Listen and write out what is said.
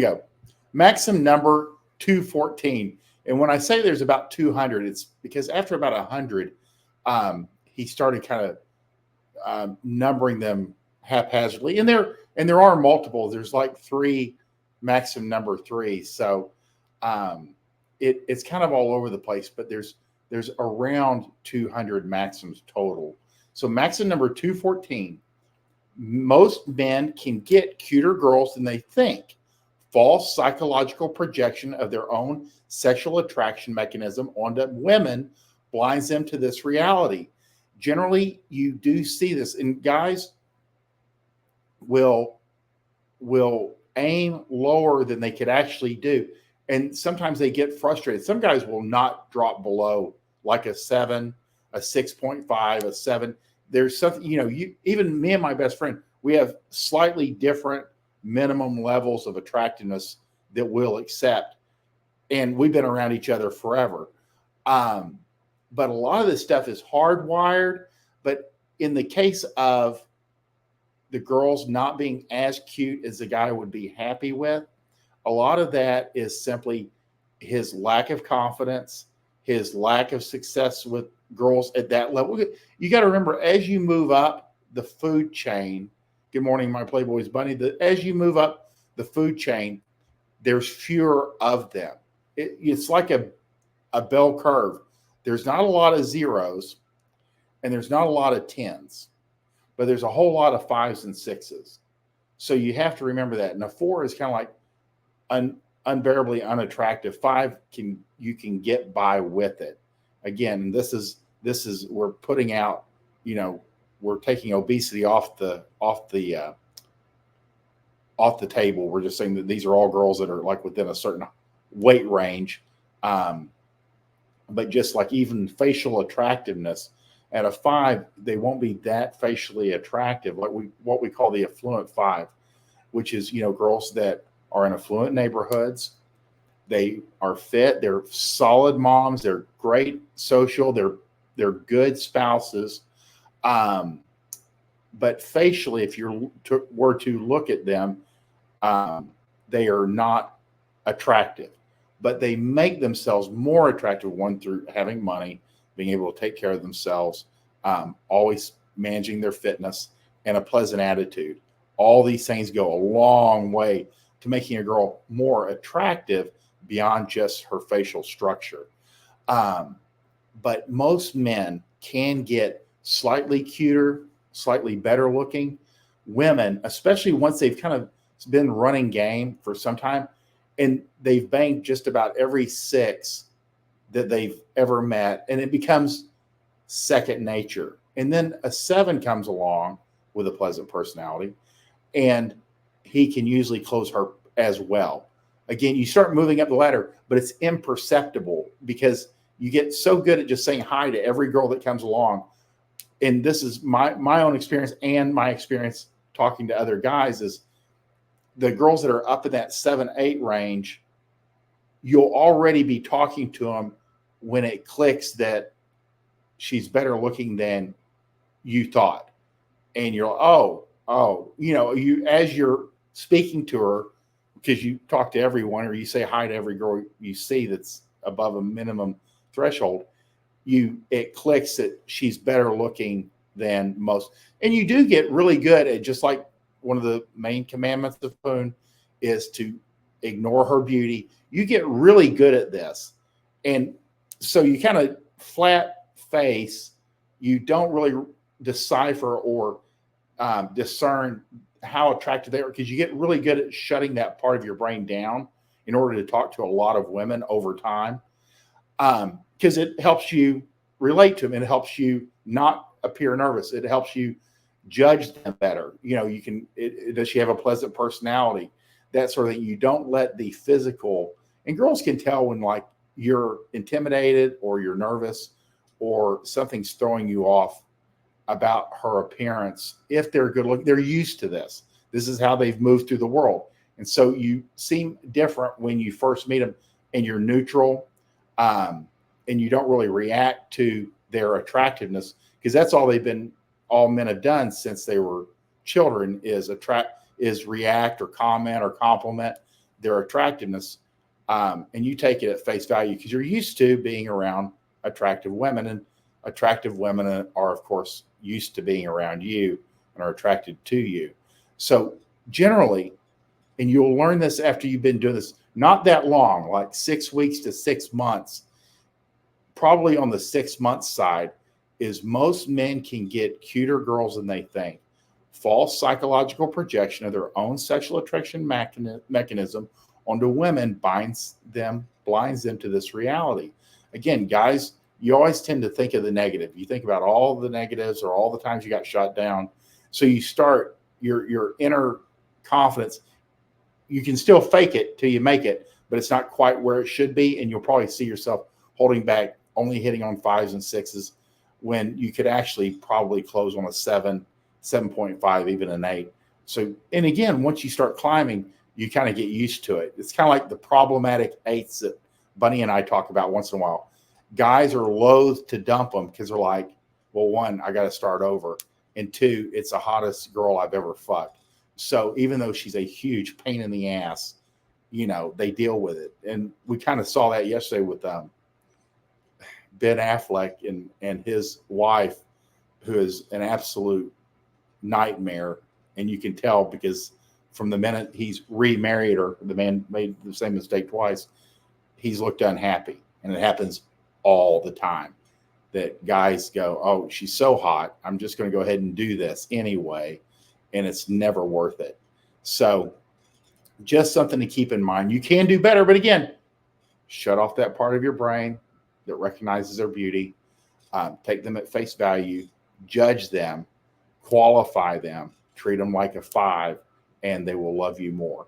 Go. Maxim number 214. And when I say there's about 200, it's because after about 100, he started kind of numbering them haphazardly. And there are multiple. There's like three Maxim number three. So it's kind of all over the place, but there's around 200 Maxims total. So Maxim number 214, most men can get cuter girls than they think. False psychological projection of their own sexual attraction mechanism onto women blinds them to this reality. Generally, you do see this, and guys will aim lower than they could actually do, and sometimes they get frustrated. Some guys will not drop below like a 7, a 6.5, a 7. There's something, even me and my best friend, we have slightly different minimum levels of attractiveness that we'll accept. And we've been around each other forever. But a lot of this stuff is hardwired. But in the case of the girls not being as cute as the guy would be happy with, a lot of that is simply his lack of confidence, his lack of success with girls at that level. You got to remember, as you move up the food chain, good morning, my Playboy's bunny, as you move up the food chain, there's fewer of them. It's like a bell curve. There's not a lot of zeros and there's not a lot of tens, but there's a whole lot of fives and sixes. So you have to remember that. And a 4 is kind of like unbearably unattractive. 5 you can get by with it. Again, this is we're putting out, we're taking obesity off the table. We're just saying that these are all girls that are like within a certain weight range. But just like even facial attractiveness at a 5, they won't be that facially attractive. Like what we call the affluent 5, which is, girls that are in affluent neighborhoods. They are fit. They're solid moms. They're great social. They're good spouses. But facially, if you were to look at them, they are not attractive. But they make themselves more attractive, one, through having money, being able to take care of themselves, always managing their fitness, and a pleasant attitude. All these things go a long way to making a girl more attractive beyond just her facial structure. But most men can get slightly cuter, slightly better looking. Women, especially once they've kind of been running game for some time, and they've banged just about every 6 that they've ever met, and it becomes second nature. And then a 7 comes along with a pleasant personality, and he can usually close her as well. Again, you start moving up the ladder, but it's imperceptible because you get so good at just saying hi to every girl that comes along. And this is my own experience and my experience talking to other guys is the girls that are up in that 7, 8 range, you'll already be talking to them when it clicks that she's better looking than you thought. And you're, you, as you're speaking to her, because you talk to everyone or you say hi to every girl you see that's above a minimum threshold, it clicks that she's better looking than most. And you do get really good at, just like one of the main commandments of Poon is to ignore her beauty. You get really good at this. And so you kind of flat face, you don't really decipher or discern how attractive they are, because you get really good at shutting that part of your brain down in order to talk to a lot of women over time. Because it helps you relate to them. It helps you not appear nervous. It helps you judge them better. Does she have a pleasant personality? That sort of thing. You don't let the physical, and girls can tell when like you're intimidated or you're nervous or something's throwing you off about her appearance. If they're good looking, they're used to this. This is how they've moved through the world. And so you seem different when you first meet them and you're neutral. And you don't really react to their attractiveness, because that's all men have done since they were children is react or comment or compliment. their attractiveness, and you take it at face value because you're used to being around attractive women, and attractive women are, of course, used to being around you and are attracted to you. So generally, and you'll learn this after you've been doing this not that long, like 6 weeks to 6 months, probably on the 6 month side, is most men can get cuter girls than they think. False psychological projection of their own sexual attraction mechanism onto women blinds them to this reality. Again, guys, you always tend to think of the negative. You think about all the negatives or all the times you got shot down. So you start your inner confidence. You can still fake it till you make it, but it's not quite where it should be. And you'll probably see yourself holding back, only hitting on 5s and 6s when you could actually probably close on a 7, 7.5, even an 8. So, and again, once you start climbing, you kind of get used to it. It's kind of like the problematic 8s that Bunny and I talk about once in a while. Guys are loath to dump them because they're like, well, 1, I got to start over. And 2, it's the hottest girl I've ever fucked. So even though she's a huge pain in the ass, they deal with it. And we kind of saw that yesterday with Ben Affleck and his wife, who is an absolute nightmare. And you can tell because from the minute he's remarried her, the man made the same mistake twice, he's looked unhappy. And it happens all the time that guys go, oh, she's so hot, I'm just going to go ahead and do this anyway. And it's never worth it. So just something to keep in mind. You can do better, but again, shut off that part of your brain that recognizes their beauty. Take them at face value, judge them, qualify them, treat them like a 5, and they will love you more.